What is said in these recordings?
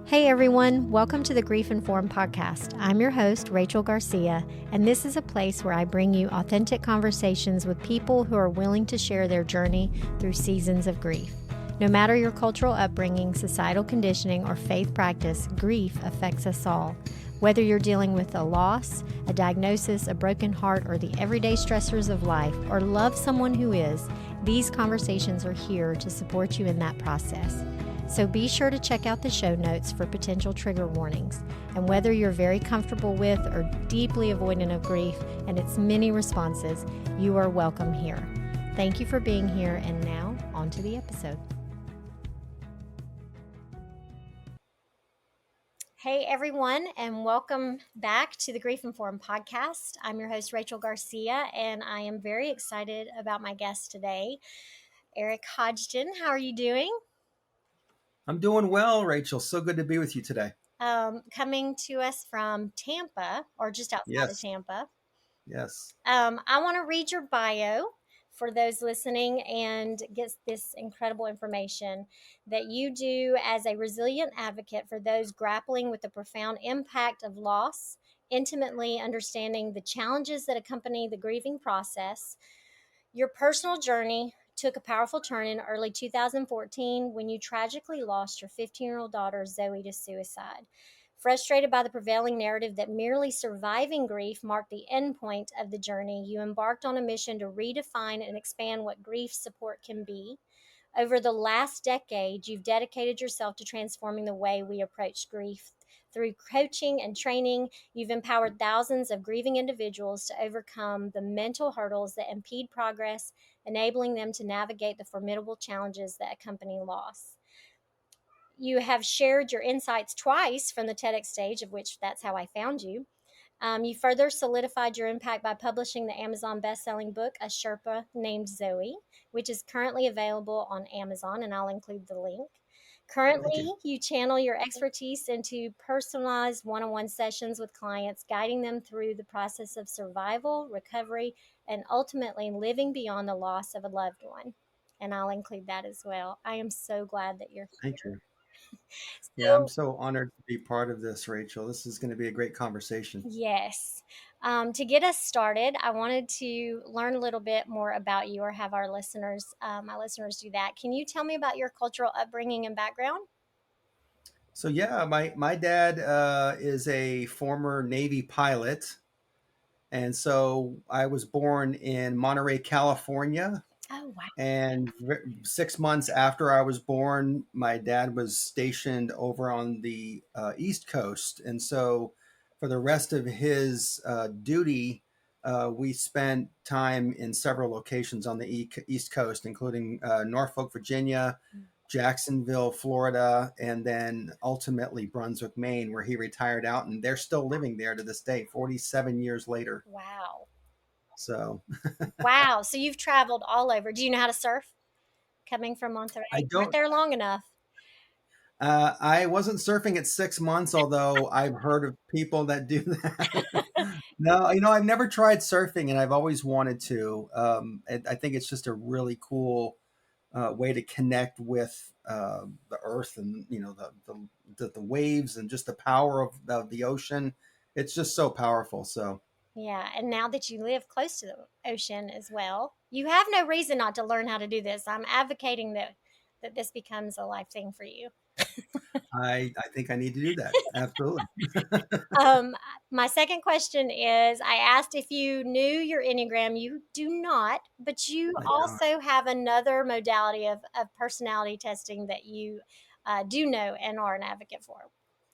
Hey everyone, welcome to the Grief Informed podcast. I'm your host, Rachel Garcia, and this is a place where I bring you authentic conversations with people who are willing to share their journey through seasons of grief. No matter your cultural upbringing, societal conditioning, or faith practice, grief affects us all. Whether you're dealing with a loss, a diagnosis, a broken heart, or the everyday stressors of life, or love someone who is, these conversations are here to support you in that process. So be sure to check out the show notes for potential trigger warnings. And whether you're very comfortable with or deeply avoidant of grief and its many responses, you are welcome here. Thank you for being here, and now on to the episode. Hey everyone, and welcome back to the Grief Informed podcast. I'm your host, Rachel Garcia, and I am very excited about my guest today, Eric Hodgdon. How are you doing? I'm doing well, Rachel. So good to be with you today. Coming to us from Tampa, or just outside of Yes, Tampa. yes. I want to read your bio for those listening and get this incredible information that you do as a resilient advocate for those grappling with the profound impact of loss, intimately understanding the challenges that accompany the grieving process. Your personal journey took a powerful turn in early 2014 when you tragically lost your 15-year-old daughter, Zoe, to suicide. Frustrated by the prevailing narrative that merely surviving grief marked the endpoint of the journey, you embarked on a mission to redefine and expand what grief support can be. Over the last decade, you've dedicated yourself to transforming the way we approach grief. Through coaching and training, you've empowered thousands of grieving individuals to overcome the mental hurdles that impede progress, enabling them to navigate the formidable challenges that accompany loss. You have shared your insights twice from the TEDx stage, of which that's how I found you. You further solidified your impact by publishing the Amazon best-selling book, A Sherpa Named Zoe, which is currently available on Amazon, and I'll include the link. Thank Currently, you. you channel your expertise into personalized one-on-one sessions with clients, guiding them through the process of survival, recovery, and ultimately living beyond the loss of a loved one. And I'll include that as well. I am so glad that you're Thank you. Yeah, I'm so. so honored to be part of this, Rachel. This is going to be a great conversation. Yes. To get us started, I wanted to learn a little bit more about you, or have our listeners, my listeners, do that. Can you tell me about your cultural upbringing and background? So yeah, my dad is a former Navy pilot, and so I was born in Monterey, California. Oh, wow. And 6 months after I was born, my dad was stationed over on the East Coast. And so for the rest of his duty, we spent time in several locations on the East Coast, including Norfolk, Virginia, Jacksonville, Florida, and then ultimately Brunswick, Maine, where he retired out. And they're still living there to this day, 47 years later. Wow. So Wow. So you've traveled all over. Do you know how to surf? Coming from Monterey, I you weren't don't. there long enough. I wasn't surfing at 6 months, although I've heard of people that do that. No, I've never tried surfing, and I've always wanted to. I think it's just a really cool way to connect with the earth, and the waves, and just the power of the ocean. It's just so powerful. So Yeah. And now that you live close to the ocean as well, you have no reason not to learn how to do this. I'm advocating that this becomes a life thing for you. I think I need to do that. Absolutely. Um, my second question is, I asked if you knew your Enneagram. You do not, but you I don't. also have another modality of personality testing that you do know and are an advocate for.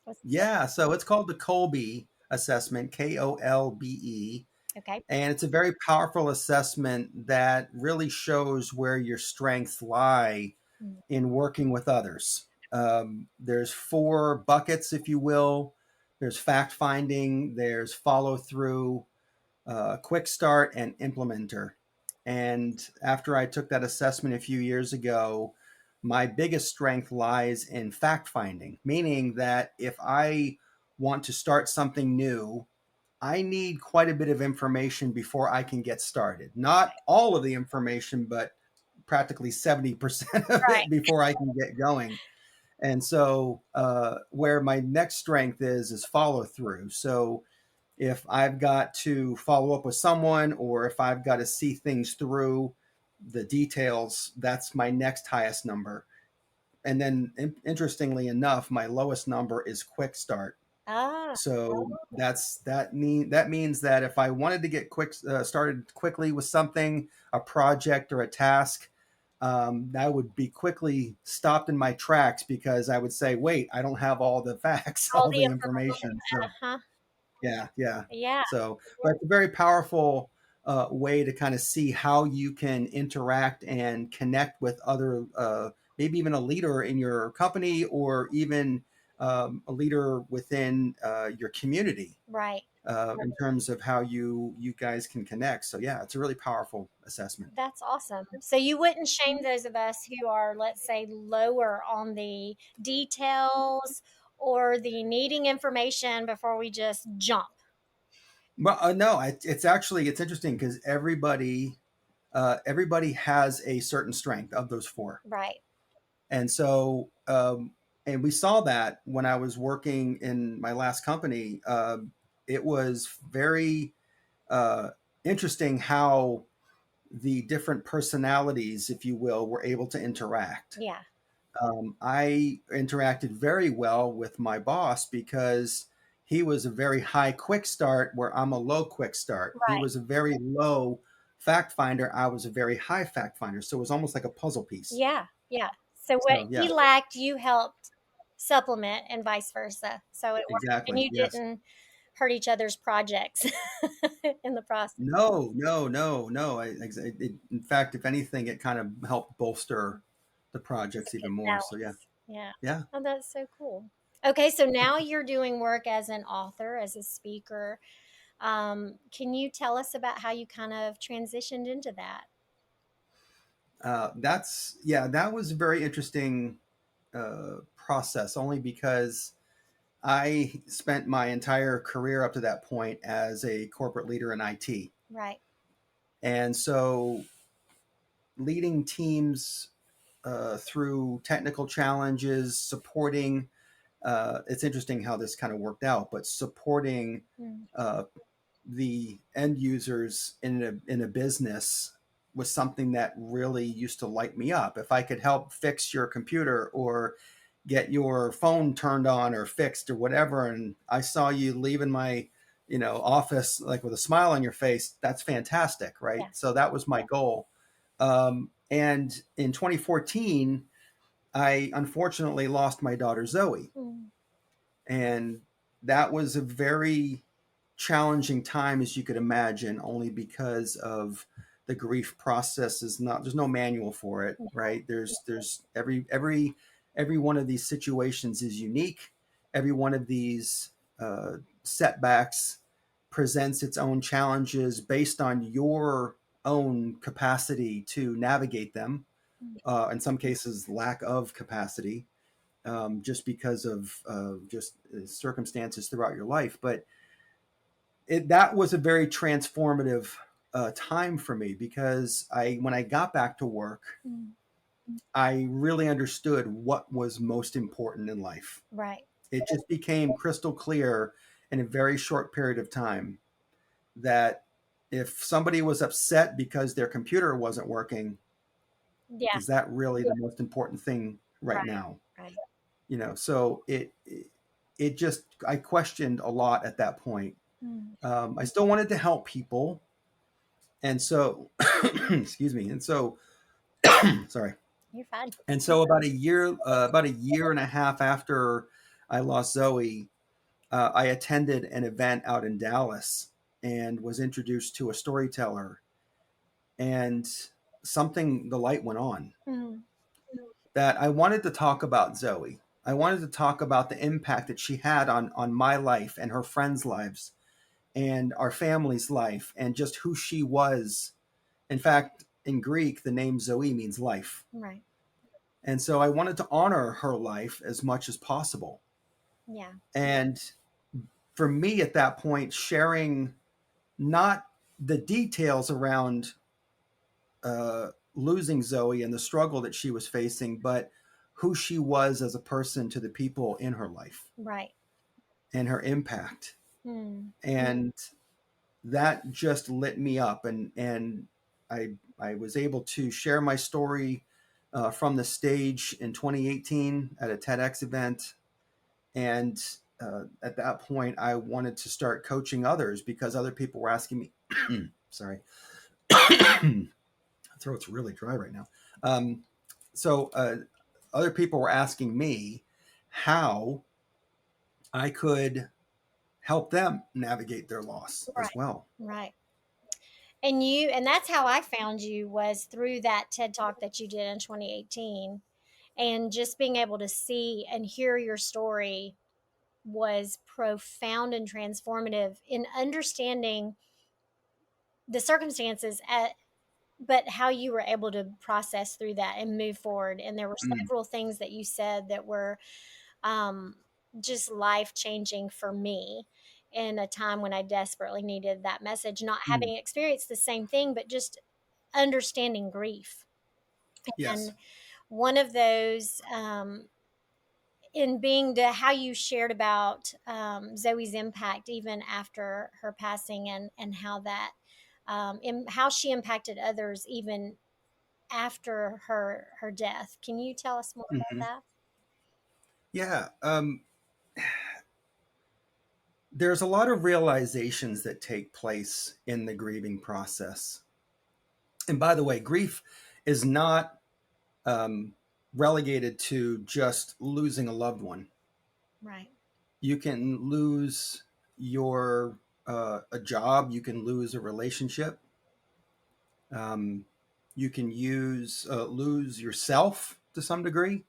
What's that? Yeah, so it's called the Colby assessment, Kolbe. Okay. And it's a very powerful assessment that really shows where your strengths lie Mm. in working with others. There's four buckets, if you will. There's fact finding, there's follow through, quick start, and implementer. And after I took that assessment a few years ago, my biggest strength lies in fact finding, meaning that if I want to start something new, I need quite a bit of information before I can get started. Not all of the information, but practically 70% of Right. it before I can get going. And so, where my next strength is follow through. So, if I've got to follow up with someone, or if I've got to see things through the details, that's my next highest number. And then, interestingly enough, my lowest number is quick start. Ah, So that means that if I wanted to get started quickly with something, a project or a task, I would be quickly stopped in my tracks because I would say, "Wait, I don't have all the facts, all all the the information. information." So Uh-huh. yeah, yeah. Yeah, So, but it's a very powerful way to kind of see how you can interact and connect with other, maybe even a leader in your company, or even a leader within your community, right. in terms of how you guys can connect. So, yeah, it's a really powerful assessment. That's awesome. So you wouldn't shame those of us who are, let's say, lower on the details or the needing information before we just jump. Well, no, it's interesting because everybody has a certain strength of those four. Right. And so, and we saw that when I was working in my last company. It was very uh, interesting how the different personalities, if you will, were able to interact. Yeah. I interacted very well with my boss because he was a very high quick start, where I'm a low quick start. He Right. was a very low fact finder. I was a very high fact finder. So it was almost like a puzzle piece. Yeah. Yeah. So what So, yeah. he lacked, you helped supplement and vice versa. So it worked. And Exactly. you Yes. didn't hurt each other's projects in the process. No, no, no, no. In fact, if anything, it kind of helped bolster the It's a projects even good more. So, yeah, balance. Yeah. yeah. Oh, that's so cool. Okay, so now you're doing work as an author, as a speaker. Can you tell us about how you kind of transitioned into that? That was a very interesting process, only because I spent my entire career up to that point as a corporate leader in IT, Right. and so leading teams through technical challenges, supporting. It's interesting how this kind of worked out, but supporting Mm. uh, the end users in a business was something that really used to light me up. If I could help fix your computer, or get your phone turned on or fixed or whatever, and I saw you leaving my office like with a smile on your face, that's fantastic, right? Yeah. So that was my goal. And in 2014, I unfortunately lost my daughter Zoe, Mm. and that was a very challenging time, as you could imagine, only because of the grief process. Is not There's no manual for it, right? There's every one of these situations is unique. Every one of these setbacks presents its own challenges based on your own capacity to navigate them. Mm. In some cases, lack of capacity, just because of just circumstances throughout your life. But that was a very transformative time for me, because when I got back to work, Mm. I really understood what was most important in life. Right. It just became crystal clear in a very short period of time that if somebody was upset because their computer wasn't working, Yeah. is that really the most important thing right Right. now? Right. So it just, I questioned a lot at that point. Mm. I still wanted to help people, and so excuse me, and so sorry, You're fine. and so about a year and a half after I lost Zoe, I attended an event out in Dallas and was introduced to a storyteller, and the light went on, Mm. that I wanted to talk about Zoe. I wanted to talk about the impact that she had on my life and her friends' lives and our family's life, and just who she was. In fact, in Greek, the name Zoe means life. Right. And so I wanted to honor her life as much as possible. Yeah. And for me at that point, sharing not the details around losing Zoe and the struggle that she was facing, but who she was as a person to the people in her life Right. and her impact. Hmm. And that just lit me up, and I was able to share my story from the stage in 2018 at a TEDx event. And at that point, I wanted to start coaching others because other people were asking me, sorry, throat's really dry right now. So other people were asking me how I could help them navigate their loss Right. as well. Right. And that's how I found you, was through that TED Talk that you did in 2018. And just being able to see and hear your story was profound and transformative in understanding the circumstances but how you were able to process through that and move forward. And there were Mm, several things that you said that were um, just life changing for me in a time when I desperately needed that message, not mm. having experienced the same thing, but just understanding grief. Yes. And one of those, in being to how you shared about Zoe's impact even after her passing, and how that how she impacted others even after her death. Can you tell us more Hmm. about Yeah. There's a lot of realizations that take place in the grieving process. And by the way, grief is not um, relegated to just losing a loved one. that? Right. You can lose your a job. You can lose a relationship. Um, you can lose yourself to some degree.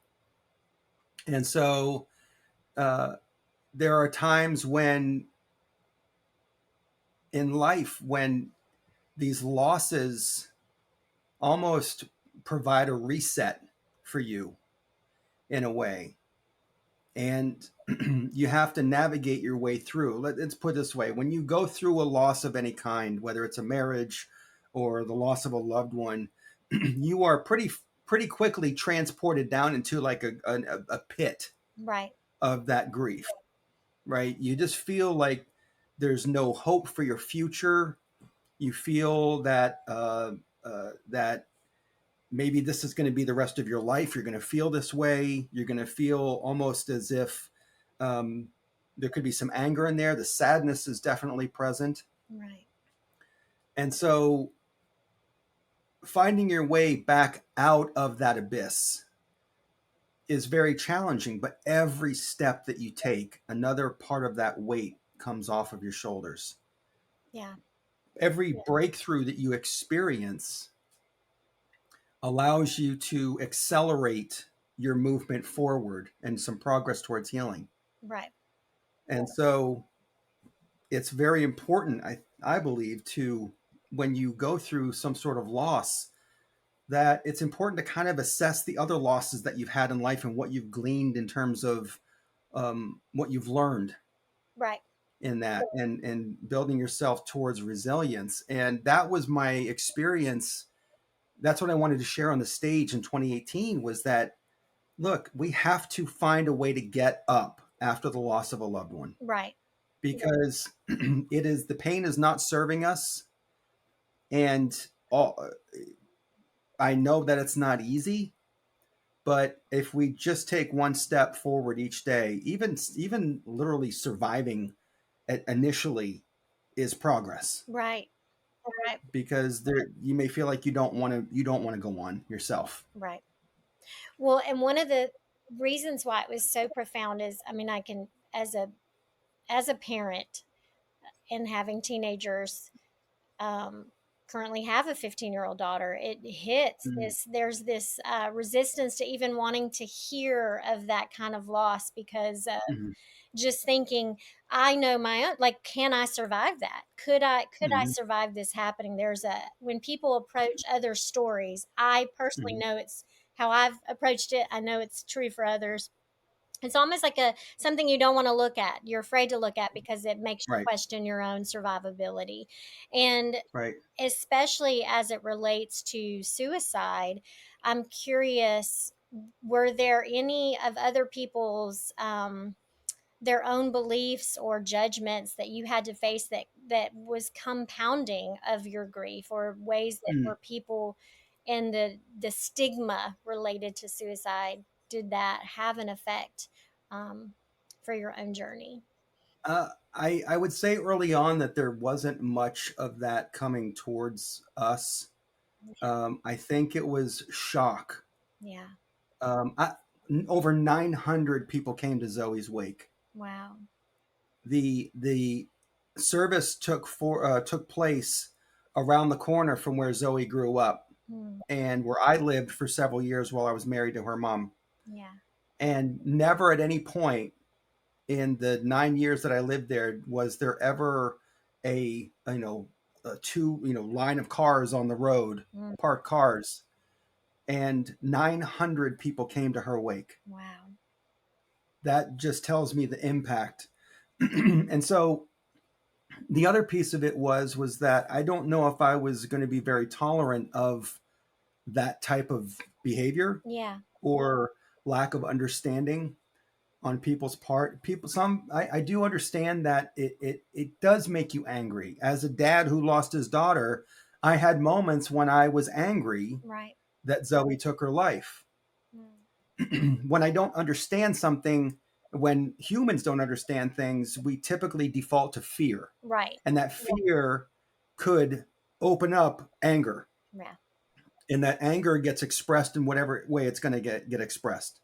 And so uh, there are times when in life when these losses almost provide a reset for you in a way. And you have to navigate your way through. Let's put it this way: when you go through a loss of any kind, whether it's a marriage or the loss of a loved one, you are pretty quickly transported down into like a pit Right. of that grief, right? You just feel like there's no hope for your future. You feel that maybe this is going to be the rest of your life. You're going to feel this way. You're going to feel almost as if um, there could be some anger in there. The sadness is definitely present. Right. And so finding your way back out of that abyss is very challenging, but every step that you take, another part of that weight comes off of your shoulders. Yeah. Every breakthrough that you experience allows you to accelerate your movement forward and some progress towards healing. Right. And so it's very important, I believe, to when you go through some sort of loss, that it's important to kind of assess the other losses that you've had in life and what you've gleaned in terms of what you've learned Right. in that, and building yourself towards resilience. And that was my experience. That's what I wanted to share on the stage in 2018, was that look, we have to find a way to get up after the loss of a loved one, Right. because it is the pain is not serving us. And I know that it's not easy, but if we just take one step forward each day, even literally surviving it initially is progress, Right. Right. because there you may feel like you don't want to go on yourself. Right. Well, and one of the reasons why it was so profound is, I mean, I can, as a parent and having teenagers, um, currently have a 15-year-old daughter, it hits Mm-hmm. this, there's this resistance to even wanting to hear of that kind of loss, because just thinking, I know my own, like, can I survive that? Could I Mm-hmm. survive this happening? There's a, when people approach other stories, I personally Mm-hmm. know it's how I've approached it. I know it's true for others. It's almost like a something you don't want to look at. You're afraid to look at because it makes you Right. question your own survivability. And Right. especially as it relates to suicide, I'm curious, were there any of other people's their own beliefs or judgments that you had to face that was compounding of your grief, or ways that Mm. were people and the stigma related to suicide, did that have an effect um, for your own journey? I would say early on that there wasn't much of that coming towards us. I think it was shock. Yeah. Um, I, Over 900 people came to Zoe's wake. Wow. The service took place around the corner from where Zoe grew up Hmm. and where I lived for several years while I was married to her mom. Yeah. And never at any point in the 9 years that I lived there was there ever a two line of cars on the road, Mm. parked cars, and 900 people came to her wake. Wow. That just tells me the impact. And so the other piece of it was that I don't know if I was going to be very tolerant of that type of behavior Yeah. or lack of understanding on people's part. People, I do understand that it does make you angry. As a dad who lost his daughter, I had moments when I was angry Right. that Zoe took her life. Mm. When I don't understand something, when humans don't understand things, we typically default to fear. Right. And that fear could open up anger. Yeah. And that anger gets expressed in whatever way it's going to get expressed.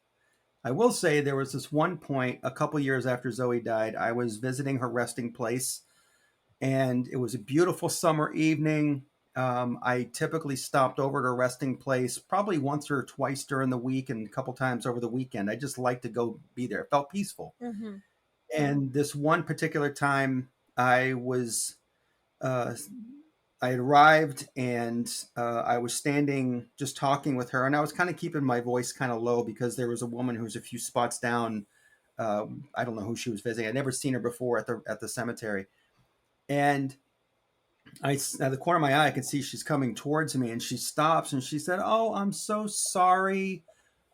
I will say there was this one point a couple years after Zoe died. I was visiting her resting place, and it was a beautiful summer evening. I typically stopped over to her resting place probably once or twice during the week and a couple times over the weekend. I just liked to go be there. It felt peaceful. Mm-hmm. And this one particular time, I was uh, I had arrived and I was standing just talking with her, and I was kind of keeping my voice kind of low because there was a woman who was a few spots down. I don't know who she was visiting. I'd never seen her before at the cemetery, and at the corner of my eye, I could see she's coming towards me, and she stops and she said, "Oh, I'm so sorry,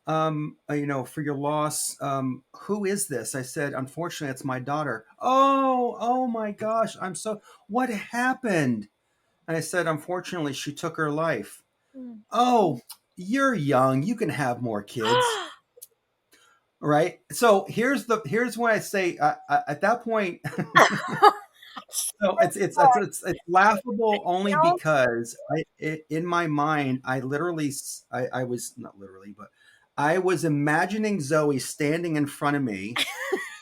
for your loss. Who is this?" I said, "Unfortunately, it's my daughter." Oh my gosh, What happened? And I said, "Unfortunately, she took her life." Mm. "Oh, you're young. You can have more kids." Right? So here's what I say at that point. So it's laughable only because in my mind I was not literally, but I was imagining Zoe standing in front of me,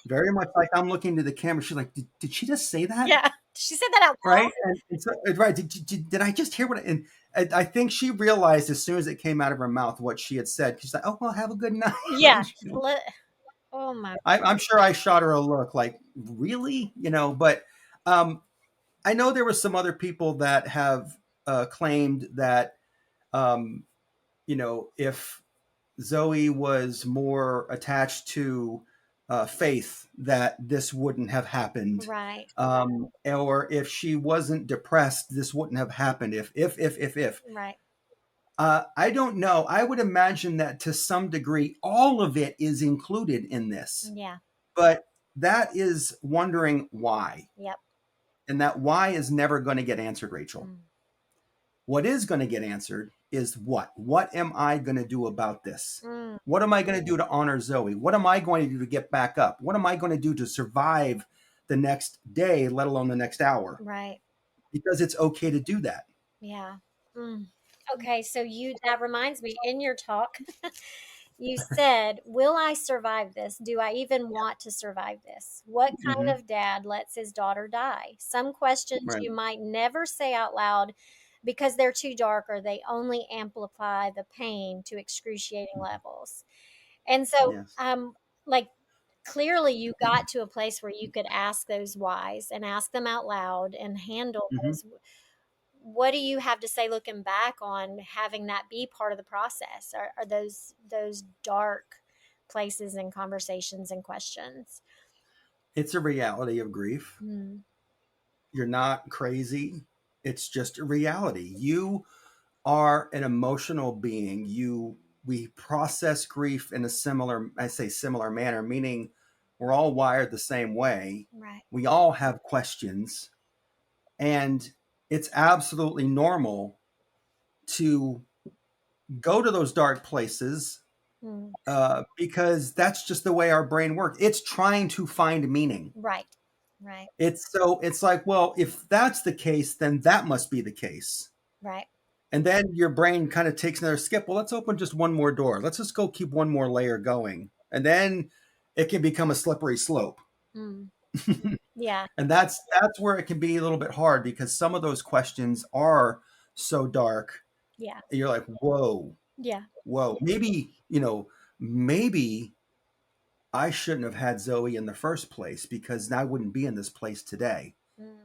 very much like I'm looking to the camera. She's like, did she just say that? Yeah. She said that out Right? And so, right? Did I just hear what? And I think she realized as soon as it came out of her mouth what she had said. She's like, "Oh well, have a good night." yeah. Oh my. I'm sure I shot her a look like, really, but um, I know there were some other people that have claimed that, um, if Zoe was more attached to faith, that this wouldn't have happened. Right. Or if she wasn't depressed, this wouldn't have happened. If. Right. I don't know. I would imagine that to some degree, all of it is included in this. Yeah. But that is wondering why. Yep. And that why is never going to get answered, Rachel. Mm. What is going to get answered is what? What am I going to do about this? Mm. What am I going to do to honor Zoe? What am I going to do to get back up? What am I going to do to survive the next day, let alone the next hour? Right. Because it's okay to do that. Yeah. Mm. Okay, so that reminds me, in your talk, you said, "Will I survive this? Do I even want to survive this? What kind Mm-hmm. of dad lets his daughter die?" Some questions Right. you might never say out loud because they're too dark, or they only amplify the pain to excruciating levels. And so, Yes. like, clearly you got to a place where you could ask those whys and ask them out loud and handle Mm-hmm. those. What do you have to say looking back on having that be part of the process? Are those dark places and conversations and questions? It's a reality of grief. Mm. You're not crazy. It's just a reality. You are an emotional being. we process grief in a similar, I say similar manner, meaning we're all wired the same way. Right. We all have questions, and it's absolutely normal to go to those dark places Mm. because that's just the way our brain works. It's trying to find meaning. Right. Right. It's like, well, if that's the case, then that must be the case. Right. And then your brain kind of takes another skip. Well, let's open just one more door. Let's just go keep one more layer going. And then it can become a slippery slope. Mm. Yeah. And that's where it can be a little bit hard because some of those questions are so dark. Yeah. You're like, whoa, Yeah. whoa. Maybe I shouldn't have had Zoe in the first place because I wouldn't be in this place today. Mm.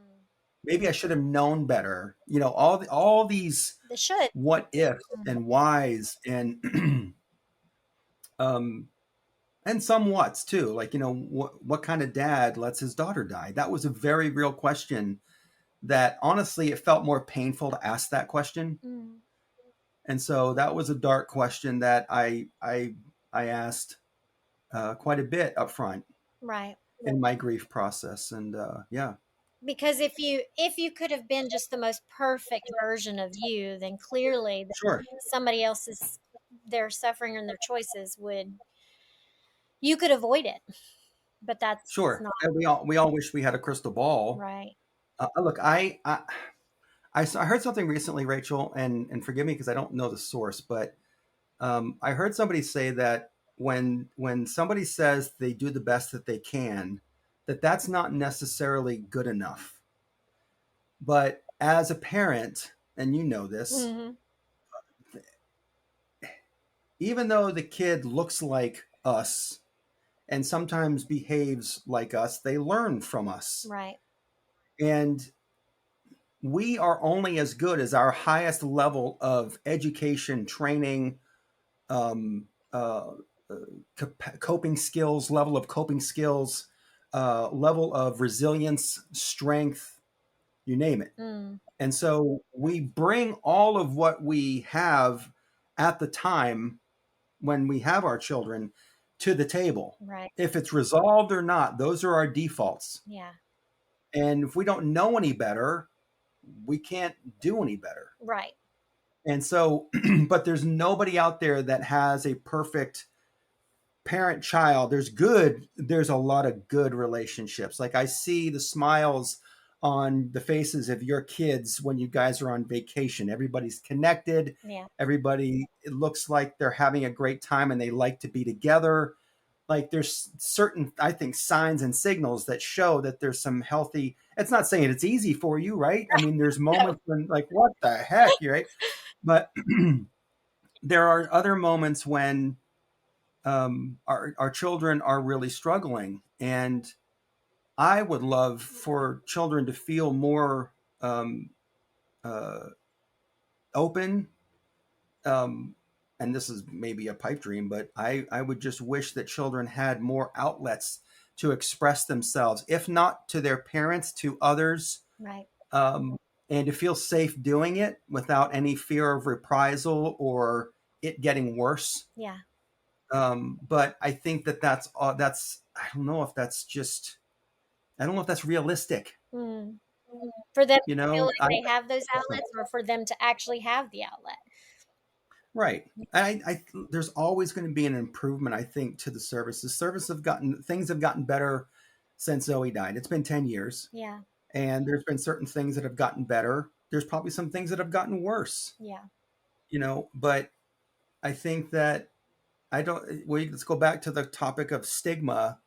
Maybe I should have known better. All these They should. what ifs Mm. and whys and um and some whats too. Like, what kind of dad lets his daughter die? That was a very real question that honestly it felt more painful to ask that question. Mm. And so that was a dark question that I asked quite a bit up front Right. in my grief process. And yeah, Because if you could have been just the most perfect version of you, then clearly sure, somebody else's their suffering and their choices would you could avoid it. But that's sure. not And we all wish we had a crystal ball. right. Look, I heard something recently, Rachel, and forgive me because I don't know the source, but I heard somebody say that when somebody says they do the best that they can, that's not necessarily good enough. But as a parent, and you know this, Hmm. even though the kid looks like us and sometimes behaves like us, they learn from us. Right. And we are only as good as our highest level of education, training, um, uh, coping skills, level of coping skills, level of resilience, strength, you name it. Mm. And so we bring all of what we have at the time when we have our children to the table. Right. If it's resolved or not, those are our defaults. Yeah. And if we don't know any better, we can't do any better. Right. And so, but there's nobody out there that has a perfect parent child. There's a lot of good relationships. Like I see the smiles on the faces of your kids when you guys are on vacation. Everybody's connected. Yeah. Everybody, it looks like they're having a great time and they like to be together. Like there's certain, I think, signs and signals that show that there's some healthy. It's not saying it's easy for you, right? I mean, there's No. moments when like, what the heck, you right? But there are other moments when our children are really struggling, and I would love for children to feel more um, uh, open. Um, and this is maybe a pipe dream, but I would just wish that children had more outlets to express themselves, if not to their parents, to others, Right. um, and to feel safe doing it without any fear of reprisal or it getting worse. Yeah. But I think that's I don't know if that's just I don't know if that's realistic. Mm. For them You to feel know, like they have those outlets or for them to actually have the outlet. right. I there's always going to be an improvement. I think to the service. The service have gotten things have gotten better since Zoe died. It's been 10 years, Yeah. and there's been certain things that have gotten better. There's probably some things that have gotten worse. Yeah. But I think that I don't. Let's go back to the topic of stigma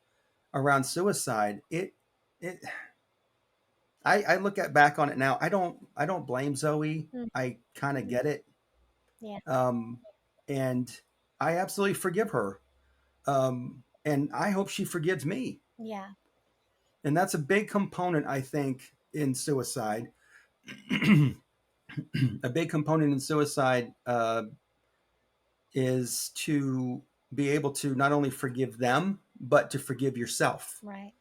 around suicide. It I look at back on it now. I don't blame Zoe. Mm. I kind of get it, Yeah. um, and I absolutely forgive her. And I hope she forgives me. Yeah. And that's a big component, I think, in suicide. A big component in suicide is to be able to not only forgive them but to forgive yourself Right.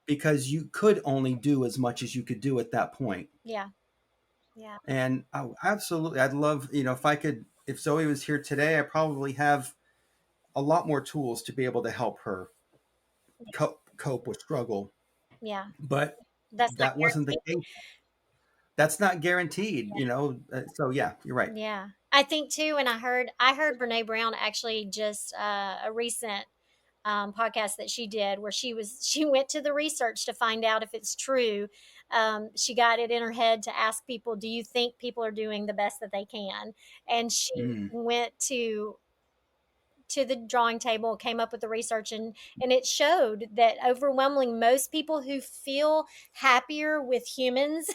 because you could only do as much as you could do at that point. Yeah. Yeah. And oh, absolutely, I'd love, if I could. if Zoe was here today, I probably have a lot more tools to be able to help her cope with struggle. Yeah. But That's not that wasn't the case. That's not guaranteed, you know. So yeah, you're right. Yeah. I think too, and I heard Brene Brown actually just a recent podcast that she did where she went to the research to find out if it's true. She got it in her head to ask people, "Do you think people are doing the best that they can?" And she Mm, went to the drawing table, came up with the research, and it showed that overwhelmingly most people who feel happier with humans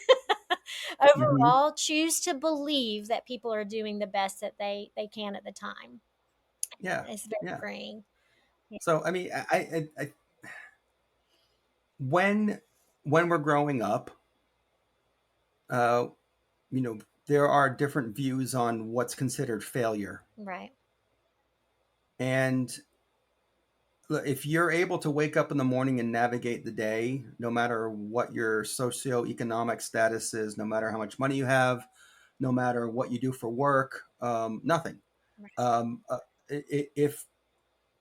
hmm. overall choose to believe that people are doing the best that they can at the time. Yeah, It's very yeah. freeing. Yeah. So I mean, when when we're growing up, uh, you know, there are different views on what's considered failure. Right. And if you're able to wake up in the morning and navigate the day, no matter what your socioeconomic status is, no matter how much money you have, no matter what you do for work, nothing. Right. Um, uh, if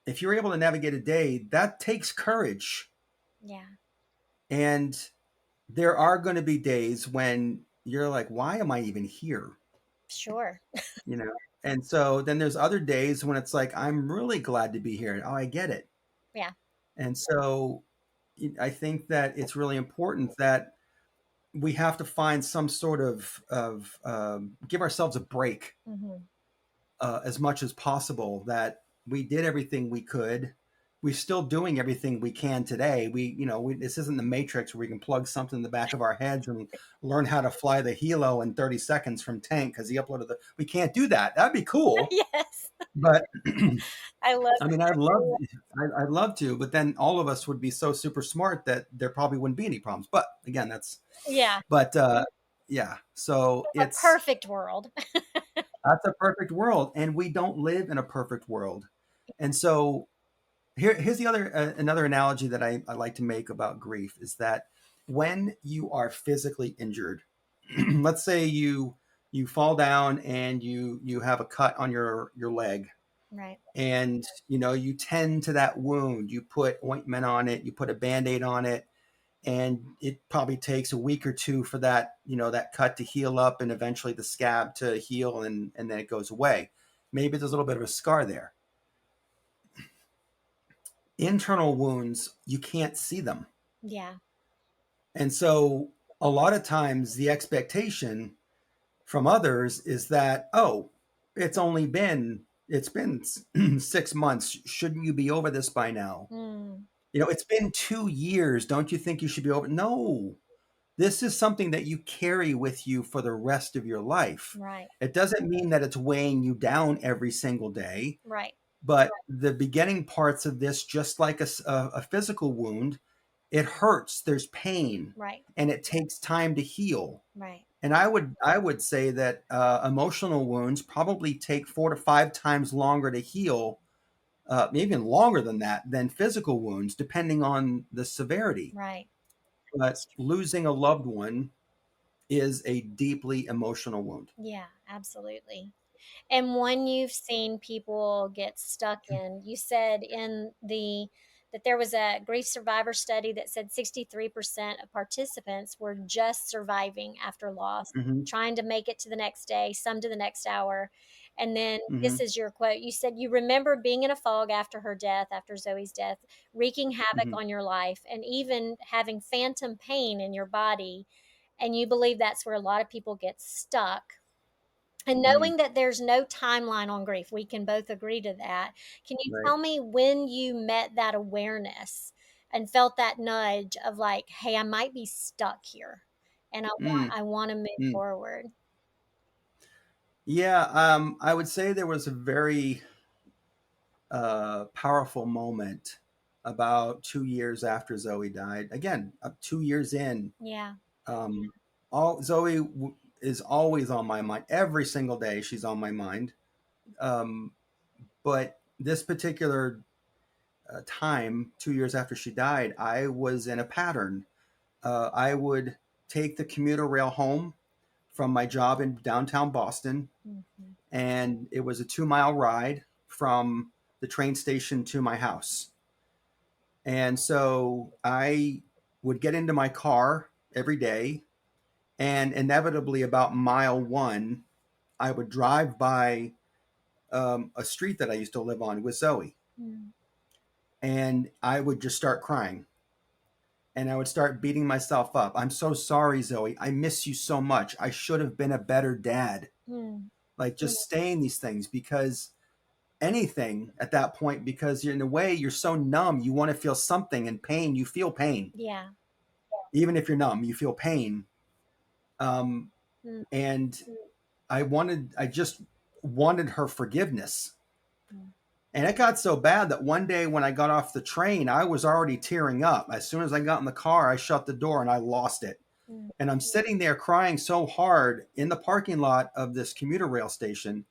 if you're able to navigate a day, that takes courage. Yeah. And there are going to be days when you're like, why am I even here? Sure. You know? And so then there's other days when it's like, I'm really glad to be here. Oh, I get it. Yeah. And so I think that it's really important that we have to find some sort of give ourselves a break Hmm. as much as possible. That we did everything we could. We're still doing everything we can today. This isn't the Matrix where we can plug something in the back of our heads and learn how to fly the Helo in 30 seconds from Tank because he uploaded the. We can't do that. That'd be cool, Yes. but I love I mean, I'd love to, but then all of us would be so super smart that there probably wouldn't be any problems. But again, Yeah. but yeah. So A it's perfect world. that's a perfect world, and we don't live in a perfect world. And so here's the other another analogy that I like to make about grief is that when you are physically injured, let's say you fall down and you have a cut on your leg Right. and you tend to that wound, you put ointment on it, you put a band-aid on it, and it probably takes a week or two for that cut to heal up and eventually the scab to heal, and then it goes away. Maybe there's a little bit of a scar there. Internal wounds, you can't see them. Yeah. And so a lot of times the expectation from others is that, oh, it's been 6 months, shouldn't you be over this by now? Mm. It's been 2 years, don't you think you should be over? No, this is something that you carry with you for the rest of your life. Right. It doesn't mean that it's weighing you down every single day, Right. but the beginning parts of this, just like a physical wound, it hurts, there's pain, Right. and it takes time to heal. Right. And I would say that emotional wounds probably take 4 to 5 times longer to heal, even longer than that, than physical wounds, depending on the severity. Right. But losing a loved one is a deeply emotional wound. Yeah, absolutely. And one you've seen people get stuck in, you said that there was a grief survivor study that said 63% of participants were just surviving after loss, Hmm. trying to make it to the next day, some to the next hour. And then this Hmm. is your quote. You said you remember being in a fog after her death, after Zoe's death, wreaking havoc Hmm. on your life, and even having phantom pain in your body. And you believe that's where a lot of people get stuck, and Hmm. knowing that there's no timeline on grief, we can both agree to that. Can you Right. tell me when you met that awareness and felt that nudge of like, hey, I might be stuck here and Mm. I want to move Mm. forward? Yeah, I would say there was a very powerful moment about 2 years after Zoe died. Again, 2 years in, Yeah. um, all Zoe is always on my mind. Every single day, she's on my mind. Um, but this particular time, 2 years after she died, I was in a pattern. I would take the commuter rail home from my job in downtown Boston, Mhm. and it was a 2 mile ride from the train station to my house. And so I would get into my car every day, and inevitably, about mile one, I would drive by a street that I used to live on with Zoe, Mm. and I would just start crying. And I would start beating myself up. I'm so sorry, Zoe. I miss you so much. I should have been a better dad. Mm. Like, just saying these things because anything at that point, because in a way you're so numb, you want to feel something, and pain, you feel pain. Yeah. Even if you're numb, you feel pain. Um, Mm. and I just wanted her forgiveness. Mm. And it got so bad that one day when I got off the train, I was already tearing up. As soon as I got in the car, I shut the door and I lost it. Mm. And I'm sitting there crying so hard in the parking lot of this commuter rail station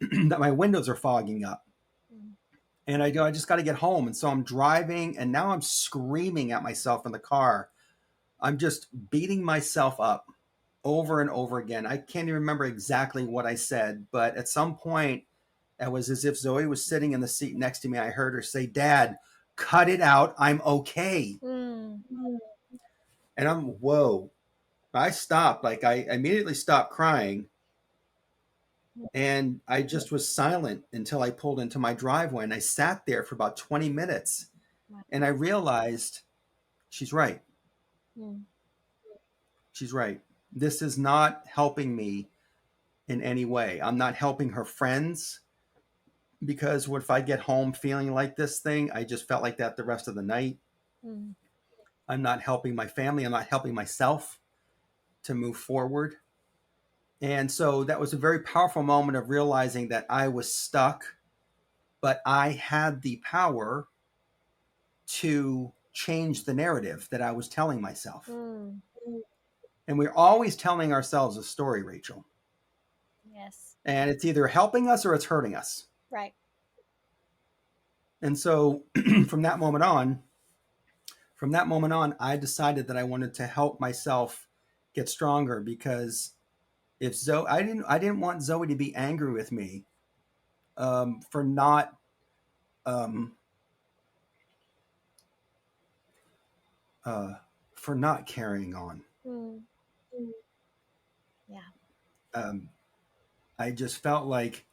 that my windows are fogging up. Mm. And I go, I just got to get home. And so I'm driving, and now I'm screaming at myself in the car. I'm just beating myself up over and over again. I can't even remember exactly what I said, but at some point, it was as if Zoe was sitting in the seat next to me. I heard her say, "Dad, cut it out. I'm okay." Mm. And I'm, whoa. I stopped. Like, I immediately stopped crying, and I just was silent until I pulled into my driveway. And I sat there for about 20 minutes, Wow. and I realized she's right. Mm. She's right. This is not helping me in any way. I'm not helping her friends, because what if I get home feeling like this thing? I just felt like that the rest of the night. Mm. I'm not helping my family. I'm not helping myself to move forward. And so that was a very powerful moment of realizing that I was stuck, but I had the power to change the narrative that I was telling myself. Mm. And we're always telling ourselves a story, Rachel. Yes. And it's either helping us or it's hurting us. Right. And so from that moment on, I decided that I wanted to help myself get stronger, because if Zoe, I didn't want Zoe to be angry with me for not um, uh, for not carrying on. Mm. Yeah. Um, I just felt like,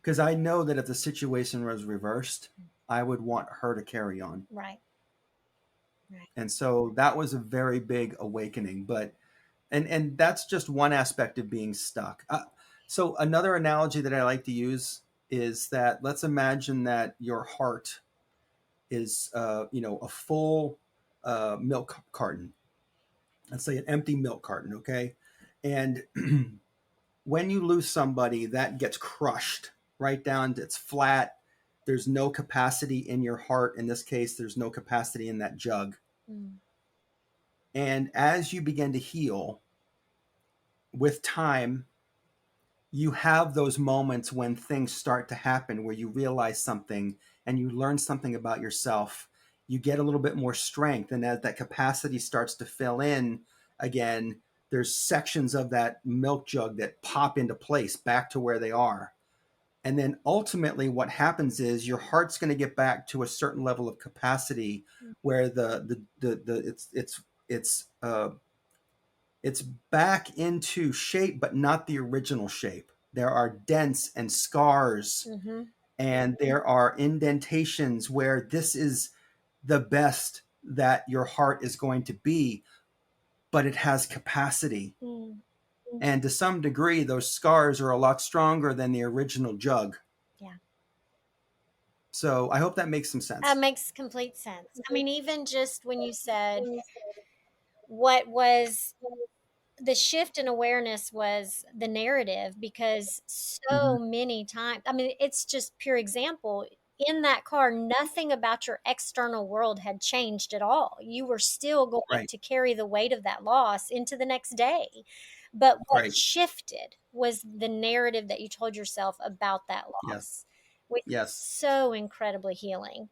because I know that if the situation was reversed, I would want her to carry on. Right. Right. And so that was a very big awakening. But and that's just one aspect of being stuck. So another analogy that I like to use is that, let's imagine that your heart is a full milk carton. Let's say an empty milk carton, okay? And when you lose somebody, that gets crushed right down. It's flat. There's no capacity in your heart. In this case, there's no capacity in that jug. Mm. And as you begin to heal with time, you have those moments when things start to happen where you realize something and you learn something about yourself. You get a little bit more strength. And as that capacity starts to fill in again, there's sections of that milk jug that pop into place back to where they are. And then ultimately, what happens is your heart's going to get back to a certain level of capacity where it's back into shape, but not the original shape. There are dents and scars, Mm-hmm. and there are indentations where this is the best that your heart is going to be, but it has capacity. Mm. And to some degree, those scars are a lot stronger than the original jug. Yeah. So I hope that makes some That sense. makes complete sense. I mean, even just when you said what was the shift in awareness was the narrative, because Hmm. so many times, I mean, it's just pure example. In that car, nothing about your external world had changed at all. You were still going Right, to carry the weight of that loss into the next day. But what right. shifted was the narrative that you told yourself about that Yes, loss, which is yes. so incredibly healing.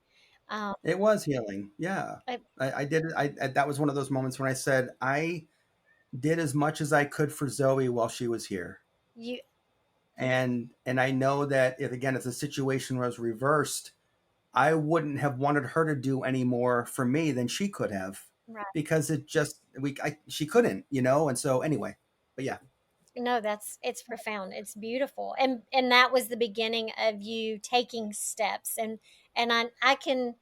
Um, It was healing. Yeah. I, I did it. That was one of those moments when I said, I did as much as I could for Zoe while she was here. You And I know that if the situation was reversed, I wouldn't have wanted her to do any more for me than she could have, right. because it just she couldn't, and so anyway. But yeah. No, it's profound. It's beautiful. And that was the beginning of you taking steps. And I can,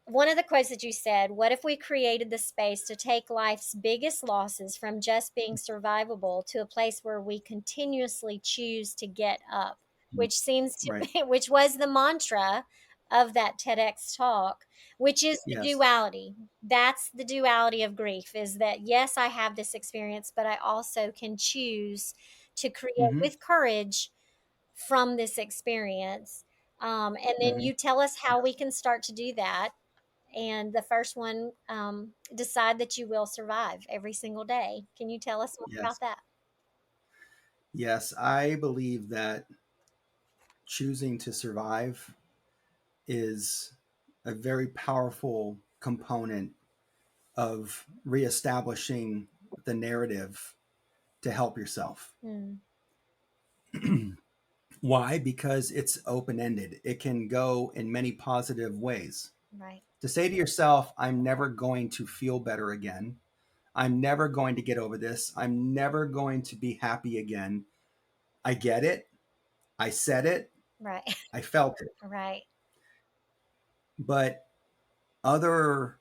one of the quotes that you said, what if we created the space to take life's biggest losses from just being survivable to a place where we continuously choose to get up, which seems to Right. which was the mantra of that TEDx talk, which is the Yes. duality. That's the duality of grief, is that yes, I have this experience, but I also can choose to create Mm-hmm. with courage from this experience. And then Mm-hmm. you tell us how we can start to do that. And the first one, decide that you will survive every single day. Can you tell us more Yes. about that? Yes, I believe that choosing to survive is a very powerful component of reestablishing the narrative to help yourself. Mm, Why? Because it's open ended. It can go in many positive ways. right, To say to yourself, I'm never going to feel better again. I'm never going to get over this. I'm never going to be happy again. I get it. I said it. right, I felt it. right. But other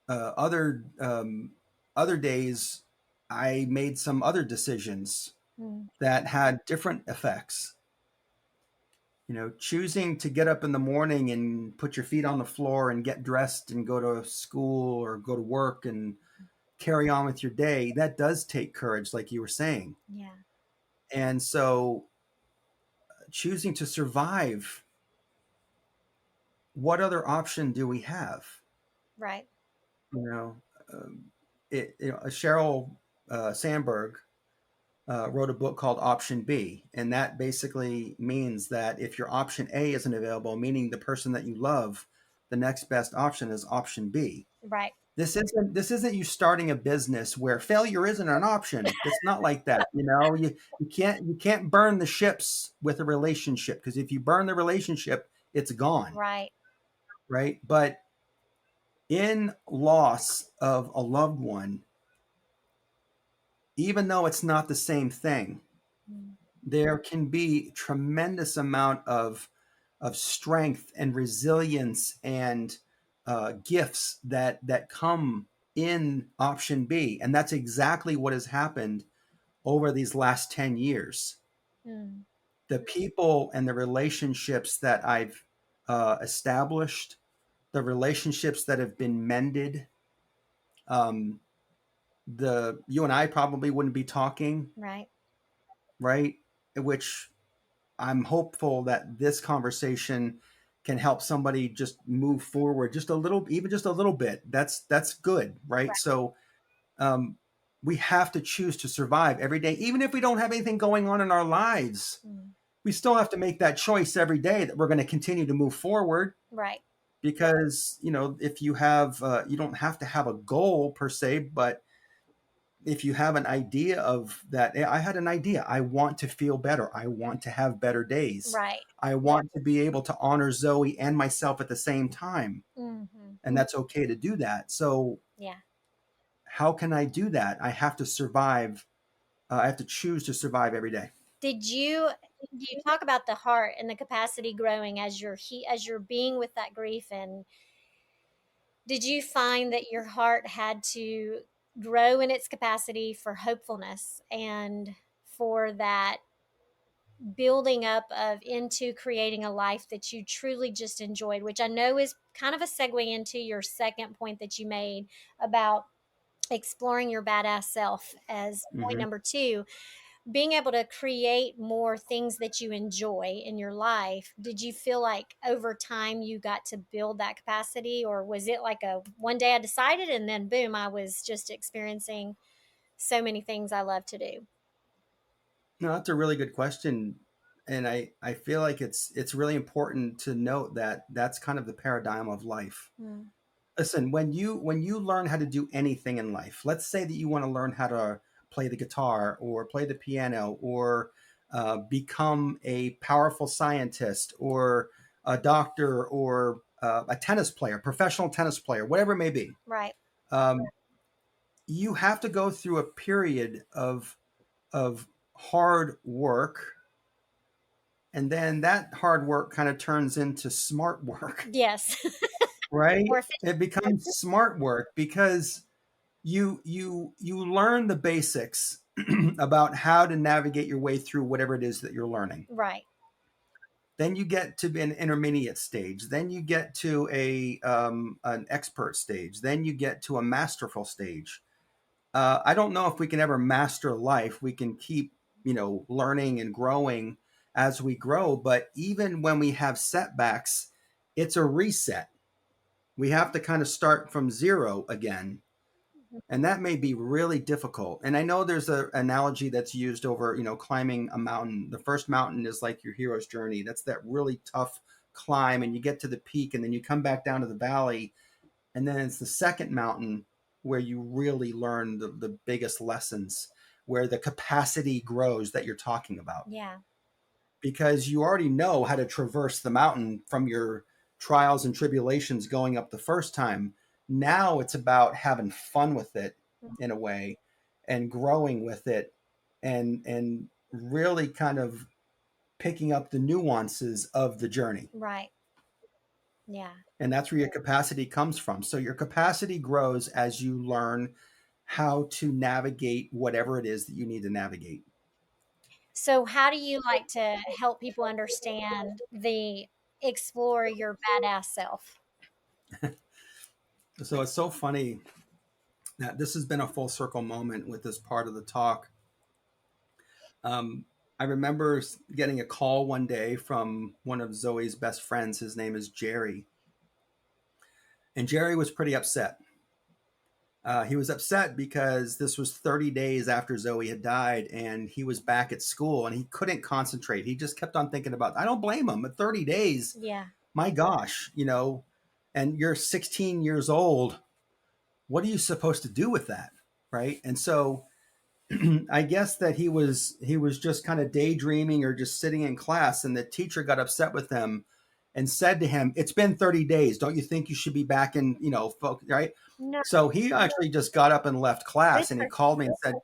uh, other um, other days, I made some other decisions Mm, that had different effects. Choosing to get up in the morning and put your feet on the floor and get dressed and go to school or go to work and carry on with your day, that does take courage, like you were saying. yeah, And so, choosing to survive, what other option do we have? right, You know, um, Sheryl Sandberg wrote a book called Option B, and that basically means that if your option A isn't available, meaning the person that you love, the next best option is option B. right, This isn't you starting a business where failure isn't an option. It's not like that. You can't burn the ships with a relationship, because if you burn the relationship, it's gone, right. right? But in loss of a loved one, even though it's not the same thing, Mm, there can be tremendous amount of strength and resilience and gifts that come in option B, and that's exactly what has happened over these last 10 years. mm, The people and the relationships that I've established, the relationships that have been mended, um, the you and I probably wouldn't be talking, right, right? Which I'm hopeful that this conversation can help somebody just move forward just a little, even just a little bit. That's good, right? right. So um, we have to choose to survive every day, even if we don't have anything going on in our lives. Mm, We still have to make that choice every day that we're going to continue to move forward. right, Because if you have, you don't have to have a goal per se, but if you have an idea of that, I had an idea. I want to feel better. I want to have better days. right. I want to be able to honor Zoe and myself at the same time. Hmm. And that's okay to do that. So, Yeah. how can I do that? I have to survive. I have to choose to survive every day. Did you talk about the heart and the capacity growing as as you're being with that grief, and did you find that your heart had to grow in its capacity for hopefulness and for that building up of into creating a life that you truly just enjoyed, which I know is kind of a segue into your second point that you made about exploring your badass self as point Hmm. number two, being able to create more things that you enjoy in your life. Did you feel like over time you got to build that capacity, or was it like a one day I decided and then boom, I was just experiencing so many things I love to do? No, that's a really good question. And I feel like it's really important to note that that's kind of the paradigm of life. Mm, Listen, when you learn how to do anything in life, let's say that you want to learn how to play the guitar or play the piano or become a powerful scientist or a doctor or a tennis player, professional tennis player, whatever it may be. Right. Um, you have to go through a period of hard work, and then that hard work kind of turns into smart work, Yes. right? Or It becomes smart work because you learn the basics about how to navigate your way through whatever it is that you're learning. right. Then you get to an intermediate stage. Then you get to a an expert stage. Then you get to a masterful stage. I don't know if we can ever master life. We can keep, learning and growing as we grow. But even when we have setbacks, it's a reset. We have to kind of start from zero again, and that may be really difficult. And I know there's an analogy that's used over, climbing a mountain. The first mountain is like your hero's journey. That's that really tough climb, and you get to the peak, and then you come back down to the valley, and then it's the second mountain where you really learn the biggest lessons, where the capacity grows that you're talking about, Yeah. because you already know how to traverse the mountain from your trials and tribulations going up the first time. Now it's about having fun with it in a way, and growing with it, and really kind of picking up the nuances of the journey. Right. Yeah. And that's where your capacity comes from. So your capacity grows as you learn how to navigate whatever it is that you need to navigate. So, how do you like to help people understand the explore your badass self? So it's so funny that this has been a full circle moment with this part of the talk. Um, I remember getting a call one day from one of Zoe's best friends. His name is Jerry. And Jerry was pretty upset. He was upset because this was 30 days after Zoe had died, and he was back at school and he couldn't concentrate. He just kept on thinking about, I don't blame him. At 30 days, Yeah. my gosh, and you're 16 years old. What are you supposed to do with that? Right. And so I guess that he was just kind of daydreaming or just sitting in class, and the teacher got upset with him and said to him, "It's been 30 days. Don't you think you should be back in, right?" No, So he actually just got up and left good class, and he for called me and said,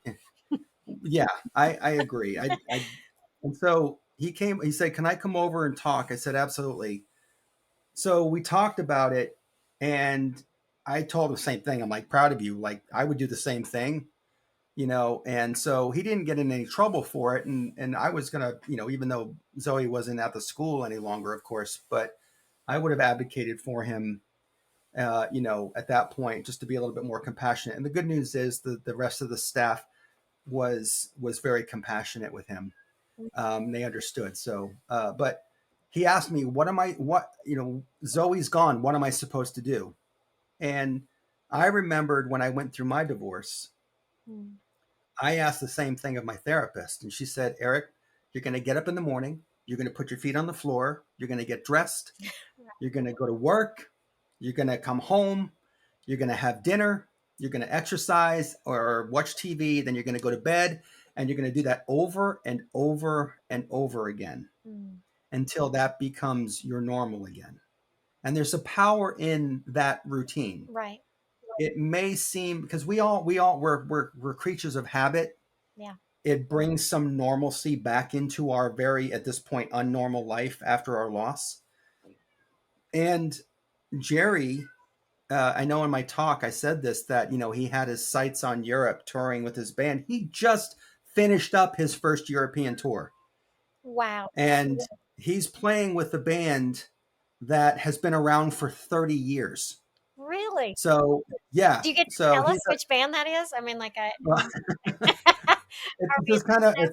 "Yeah, I agree." And so he came. He said, "Can I come over and talk?" I said, "Absolutely." So we talked about it, and I told him the same thing. I'm like, proud of you. Like, I would do the same thing, and so he didn't get in any trouble for it. And I was gonna, even though Zoe wasn't at the school any longer, of course, but I would have advocated for him, at that point, just to be a little bit more compassionate. And the good news is the rest of the staff was very compassionate with him. They understood. So, but he asked me, Zoe's gone. What am I supposed to do? And I remembered when I went through my divorce, Mm. I asked the same thing of my therapist, and she said, Eric, you're going to get up in the morning, you're going to put your feet on the floor, you're going to get dressed, you're going to go to work, you're going to come home, you're going to have dinner, you're going to exercise or watch TV, then you're going to go to bed, and you're going to do that over and over and over again Mm. until that becomes your normal again. And there's a power in that routine. Right. It may seem, because we're creatures of habit. Yeah. It brings some normalcy back into our very, at this point, unnormal life after our loss. And Jerry, I know in my talk I said this, that he had his sights on Europe touring with his band. He just finished up his first European tour, Wow. and he's playing with a band that has been around for 30 years. Really? So yeah, Do you get to so tell he's us which band that is? I mean, like, well, it's are we just kind of allowed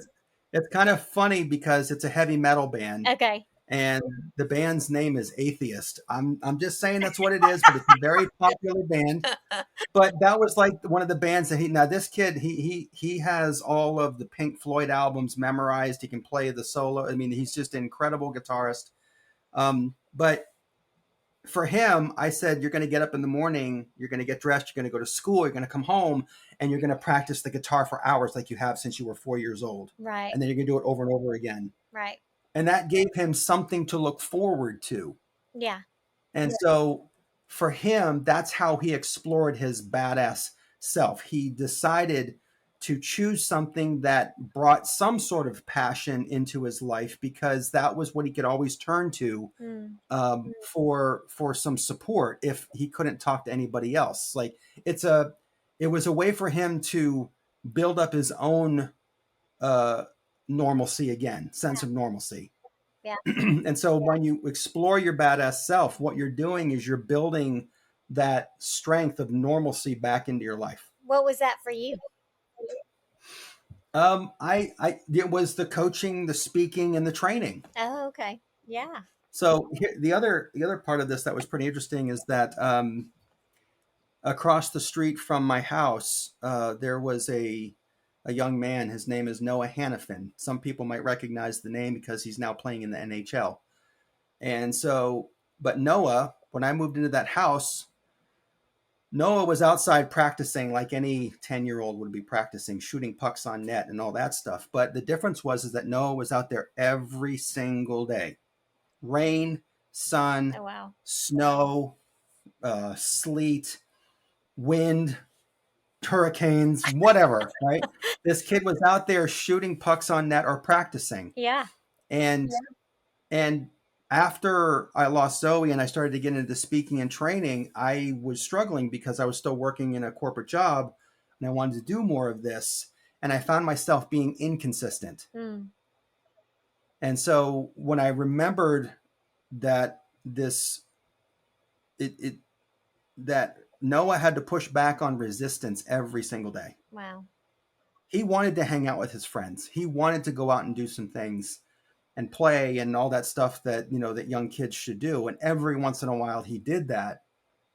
it's kind of funny because it's a heavy metal band, to know? Okay. and the band's name is Atheist. I'm just saying that's what it is, but it's a very popular band. But that was like one of the bands that now this kid, he has all of the Pink Floyd albums memorized. He can play the solo. I mean, he's just an incredible guitarist. But for him, I said, you're going to get up in the morning, you're going to get dressed, you're going to go to school, you're going to come home, and you're going to practice the guitar for hours like you have since you were 4 years old. Right. And then you're going to do it over and over again. Right. And that gave him something to look forward to. Yeah. And so for him, that's how he explored his badass self. He decided to choose something that brought some sort of passion into his life because that was what he could always turn to Mm. for some support if he couldn't talk to anybody else. Like it's a it was a way for him to build up his own uh, normalcy again, sense of normalcy. Yeah. And so when you explore your badass self, what you're doing is you're building that strength of normalcy back into your life. What was that for you? I it was the coaching, the speaking, and the training. Oh, okay. Yeah. So here, the other part of this that was pretty interesting is that across the street from my house, there was a young man. His name is Noah Hannafin. Some people might recognize the name because he's now playing in the NHL. And so, but Noah, when I moved into that house, Noah was outside practicing like any 10-year-old would be practicing, shooting pucks on net and all that stuff. But the difference was is that Noah was out there every single day. Rain, sun, Oh, wow. snow, sleet, wind, hurricanes, whatever, right? This kid was out there shooting pucks on net or practicing. Yeah. And and after I lost Zoe and I started to get into speaking and training, I was struggling because I was still working in a corporate job and I wanted to do more of this. And I found myself being inconsistent. Mm. And so when I remembered that this it that Noah had to push back on resistance every single day. Wow. He wanted to hang out with his friends. He wanted to go out and do some things and play and all that stuff that that young kids should do. And every once in a while he did that,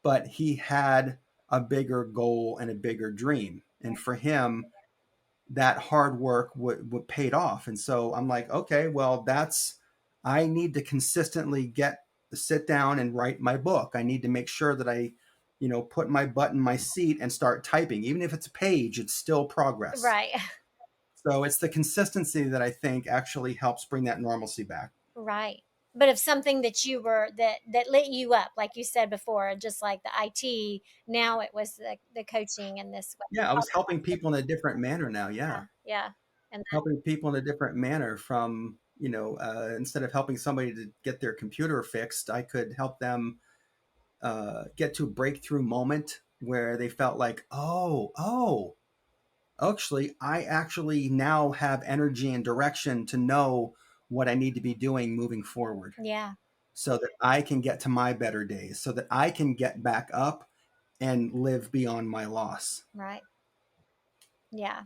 but he had a bigger goal and a bigger dream. And for him, that hard work would paid off. And so I'm like, okay, well, I need to consistently sit down and write my book. I need to make sure that I, put my butt in my seat and start typing. Even if it's a page, it's still progress. Right. So it's the consistency that I think actually helps bring that normalcy back. Right. But if something that you were that lit you up, like you said before, just like the IT, now it was the coaching and this way. Yeah, I was helping people in a different manner now. Yeah. Yeah, Yeah. And helping people in a different manner from, instead of helping somebody to get their computer fixed, I could help them get to a breakthrough moment where they felt like, oh, actually, I actually now have energy and direction to know what I need to be doing moving forward yeah. so that I can get to my better days, so that I can get back up and live beyond my loss. Right. Yeah.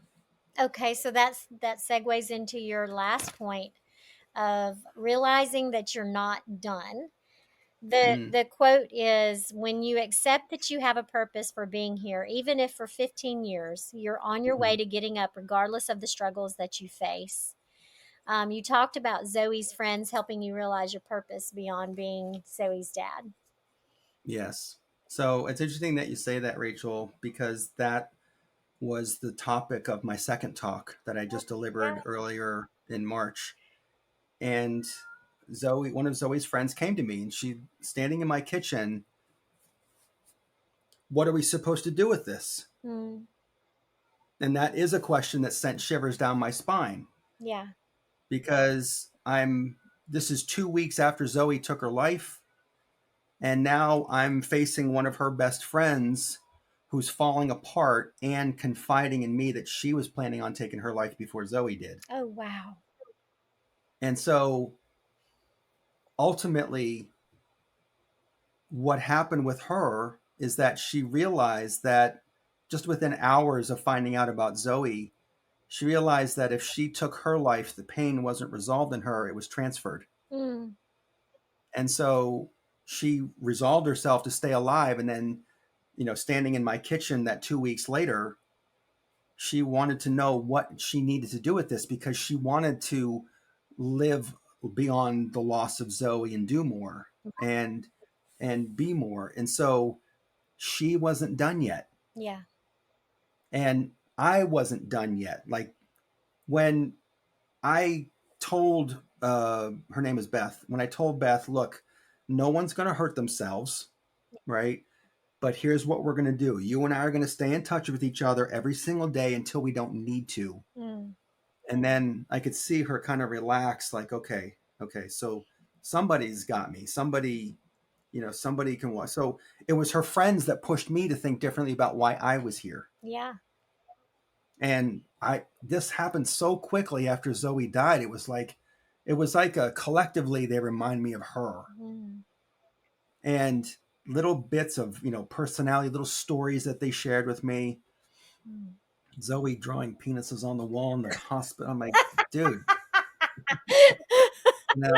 Okay, so that segues into your last point of realizing that you're not done. The Mm, the quote is, when you accept that you have a purpose for being here, even if for 15 years, you're on your way mm. to getting up regardless of the struggles that you face. You talked about Zoe's friends helping you realize your purpose beyond being Zoe's dad. Yes. So it's interesting that you say that, Rachel, because that was the topic of my second talk that I just Yeah. delivered earlier in March. And one of Zoe's friends came to me and she standing in my kitchen, what are we supposed to do with this? Mm, And that is a question that sent shivers down my spine yeah. because this is 2 weeks after Zoe took her life. And now I'm facing one of her best friends who's falling apart and confiding in me that she was planning on taking her life before Zoe did. Oh, wow. And so ultimately, what happened with her is that she realized that just within hours of finding out about Zoe, she realized that if she took her life, the pain wasn't resolved in her, it was transferred. Mm, And so she resolved herself to stay alive. And then, standing in my kitchen that 2 weeks later, she wanted to know what she needed to do with this because she wanted to live beyond the loss of Zoe and do more. And and be more. And so she wasn't done yet. Yeah. And I wasn't done yet. Like when I told her name is Beth, when I told Beth, look, no one's going to hurt themselves, right? But here's what we're going to do. You and I are going to stay in touch with each other every single day until we don't need to. Mm. And then I could see her kind of relax, like, okay, so somebody's got me. Somebody, somebody can watch. So it was her friends that pushed me to think differently about why I was here. Yeah. And this happened so quickly after Zoe died. It was like collectively they remind me of her. Mm. And little bits of, personality, little stories that they shared with me. Mm. Zoe drawing penises on the wall in the hospital. I'm like, dude, no.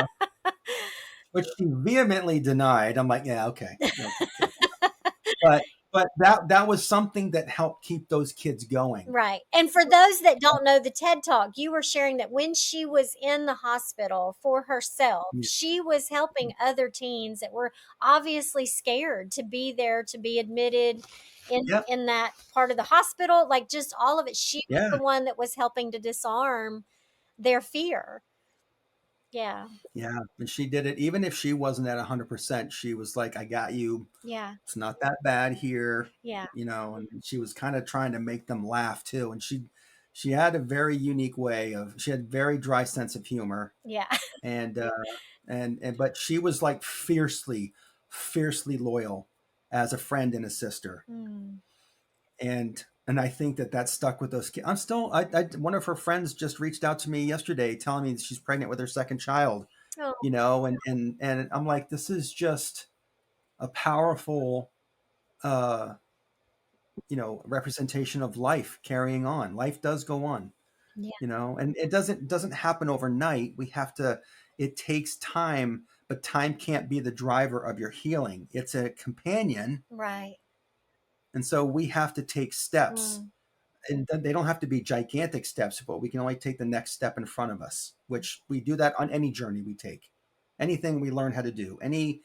Which she vehemently denied. I'm like, yeah, okay, okay. But that was something that helped keep those kids going. Right. And for those that don't know the TED Talk, you were sharing that when she was in the hospital for herself, she was helping other teens that were obviously scared to be there, to be admitted Yep. in that part of the hospital, like just all of it. She was Yeah. the one that was helping to disarm their fear. Yeah. Yeah. And she did it. Even if she wasn't at 100%, she was like, I got you. Yeah. It's not that bad here. Yeah. And she was kind of trying to make them laugh too. And she had a very unique way she had very dry sense of humor. Yeah. And, but she was like fiercely loyal as a friend and a sister. Mm. And I think that stuck with those kids. I'm still, one of her friends just reached out to me yesterday telling me that she's pregnant with her second child, Oh, and I'm like, this is just a powerful, uh, representation of life carrying on. Life does go on, yeah. and it doesn't happen overnight. It takes time, but time can't be the driver of your healing. It's a companion. Right. And so we have to take steps, Mm. and they don't have to be gigantic steps, but we can only take the next step in front of us, which we do that on any journey we take, anything we learn how to do, any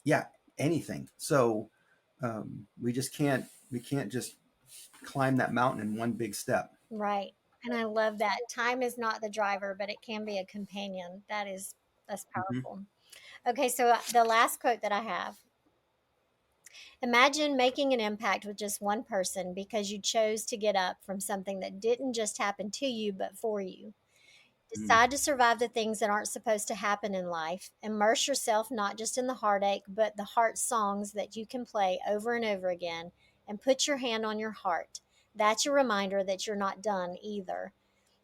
yeah, anything. So we can't just climb that mountain in one big step. Right. And I love that. Time is not the driver, but it can be a companion. That's Hmm. powerful. Okay, so the last quote that I have. Imagine making an impact with just one person because you chose to get up from something that didn't just happen to you, but for you. Mm. Decide to survive the things that aren't supposed to happen in life. Immerse yourself not just in the heartache, but the heart songs that you can play over and over again. And put your hand on your heart. That's your reminder that you're not done either.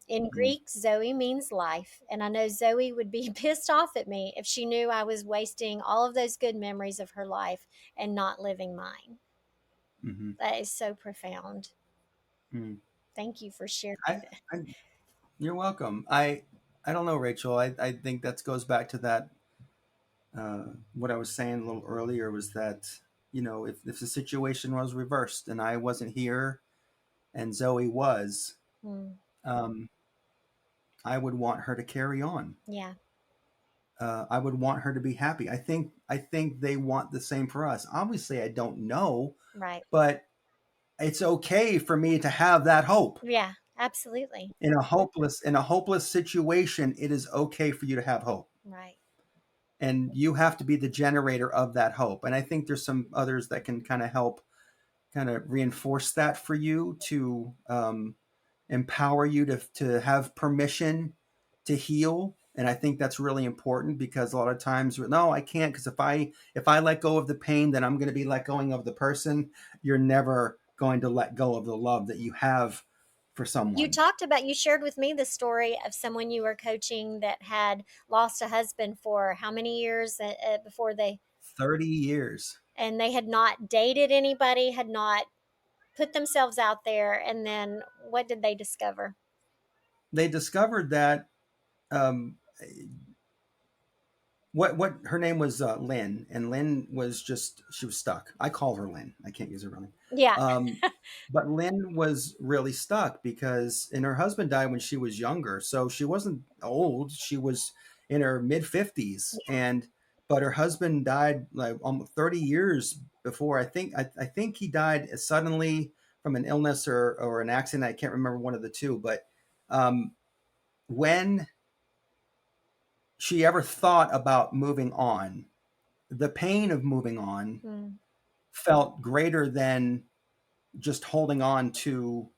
In Mm. Greek, Zoe means life. And I know Zoe would be pissed off at me if she knew I was wasting all of those good memories of her life and not living mine. Hmm. That is so profound. Mm. Thank you for sharing I, that. I You're welcome. I don't know, Rachel. I think that goes back to that. What I was saying a little earlier was that, if the situation was reversed and I wasn't here and Zoe was, Mm, um, I would want her to carry on. yeah, I would want her to be happy. I think they want the same for us. Obviously, I don't know, right. but it's okay for me to have that hope. Yeah, absolutely. In a hopeless situation, it is okay for you to have hope. Right. And you have to be the generator of that hope. And I think there's some others that can kind of help kind of reinforce that for you to empower you to have permission to heal. And I think that's really important because a lot of times, no, I can't, because if I let go of the pain, then I'm going to be let going of the person. You're never going to let go of the love that you have for someone. You shared with me the story of someone you were coaching that had lost a husband for how many years before they, 30 years. and they had not dated anybody, had not put themselves out there. And then what did they discover? They discovered that um, what her name was, Lynn, and Lynn was just, she was stuck. I call her Lynn. I can't use her real name. Yeah. But Lynn was really stuck because, and her husband died when she was younger, so she wasn't old. She was in her mid 50s, and but her husband died like almost 30 years before. I think he died suddenly from an illness or an accident. I can't remember one of the two, but um, when she ever thought about moving on, the pain of moving on Mm. felt greater than just holding on to,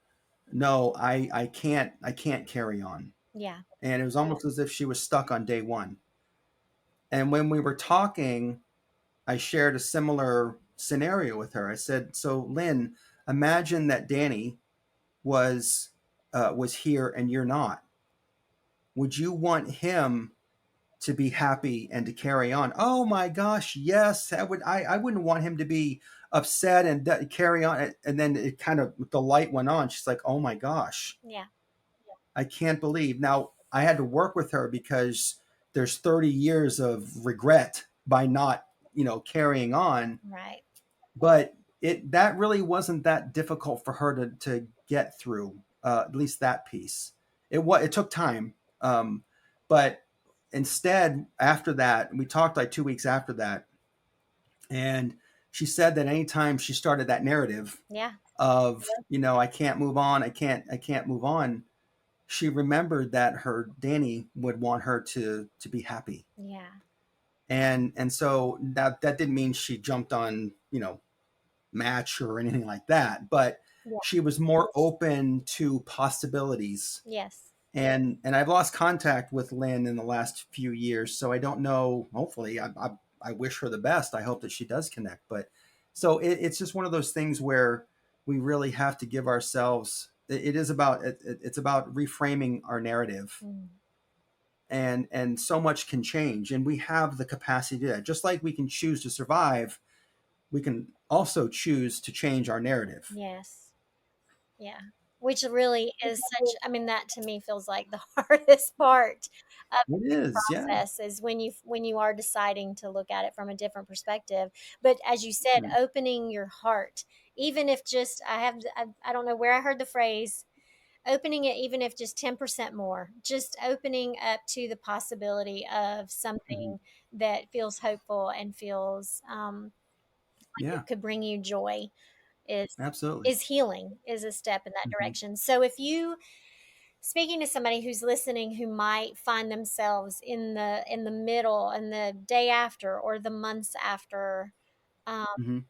no, I can't carry on. Yeah. And it was almost as if she was stuck on day one. And when we were talking, I shared a similar scenario with her. I said, "So, Lynn, imagine that Danny was here and you're not. Would you want him to be happy and to carry on?" "Oh my gosh, yes. I wouldn't want him to be upset and carry on." And then it kind of the light went on. She's like, "Oh my gosh, Yeah. I can't believe." Now I had to work with her because there's 30 years of regret by not, carrying on, Right. but it that really wasn't that difficult for her to get through, at least that piece. It took time, but instead after that we talked like 2 weeks after that, and she said that anytime she started that narrative Yeah. of, I can't move on, I can't move on, she remembered that her Danny would want her to be happy. Yeah. And so that didn't mean she jumped on, Match or anything like that, but Yeah. she was more open to possibilities. Yes. And I've lost contact with Lynn in the last few years, so I don't know. Hopefully, I wish her the best. I hope that she does connect. But so it's just one of those things where we really have to give ourselves. It is about it's about reframing our narrative, Mm. and so much can change, and we have the capacity to do that. Just like we can choose to survive, we can also choose to change our narrative. Yes. Yeah. Which really is such, I mean, that to me feels like the hardest part of It the is, yeah. process is when you are deciding to look at it from a different perspective. But as you said, Mm, opening your heart, even if just I don't know where I heard the phrase, opening it even if just 10% more, just opening up to the possibility of mhm. something that feels hopeful and feels like Yeah, it could bring you joy is absolutely. is healing, is a step in that Mhm, direction. So if you speaking to somebody who's listening who might find themselves in the middle and the day after or the months after um, mhm,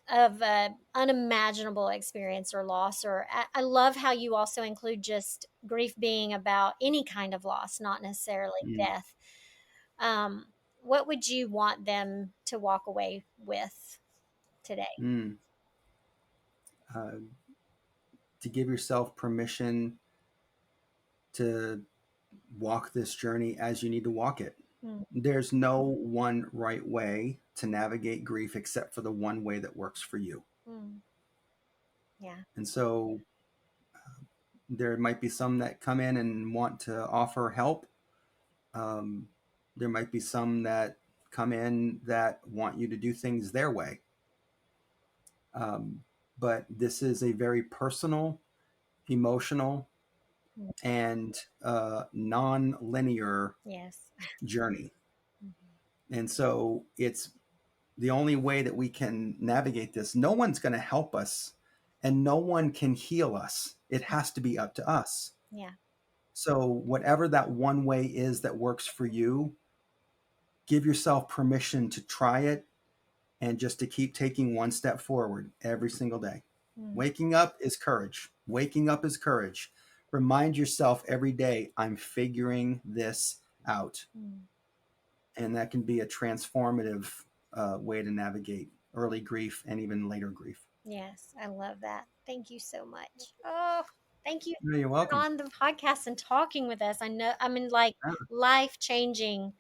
of a unimaginable experience or loss, or I love how you also include just grief being about any kind of loss, not necessarily mm, death. um, what would you want them to walk away with today? mm. Uh, to give yourself permission to walk this journey as you need to walk it. Mm, There's no one right way to navigate grief except for the one way that works for you. mm, yeah. And so there might be some that come in and want to offer help. Um, there might be some that come in that want you to do things their way. Um, but this is a very personal, emotional, Mm, and non-linear yes. journey. Mhm. And so it's the only way that we can navigate this. No one's going to help us and no one can heal us. It has to be up to us. Yeah. So, whatever that one way is that works for you, give yourself permission to try it and just to keep taking one step forward every single day. Mm, Waking up is courage. Waking up is courage. Remind yourself every day, I'm figuring this out. mm. And that can be a transformative way to navigate early grief and even later grief. Yes, I love that. Thank you so much. Oh, thank you No, you're for welcome. coming on the podcast and talking with us. I know, I mean, like Yeah. life changing.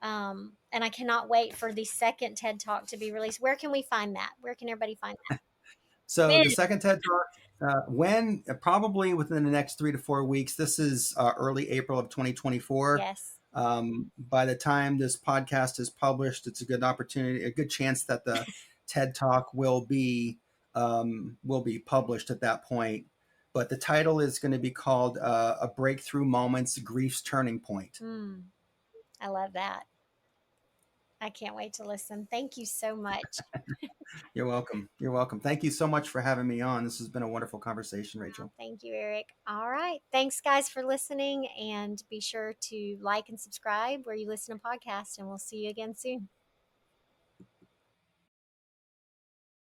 And I cannot wait for the second TED Talk to be released. Where can we find that? Where can everybody find that? So When? the second TED Talk, when probably within the next 3 to 4 weeks. This is early April of 2024. Yes. By the time this podcast is published, it's a good opportunity, a good chance that the TED Talk will be published at that point. But the title is going to be called "A Breakthrough Moments: Grief's Turning Point." Mm, I love that. I can't wait to listen. Thank you so much. You're welcome. You're welcome. Thank you so much for having me on. This has been a wonderful conversation, Rachel. Thank you, Eric. All right. Thanks, guys, for listening. And be sure to like and subscribe where you listen to podcasts. And we'll see you again soon.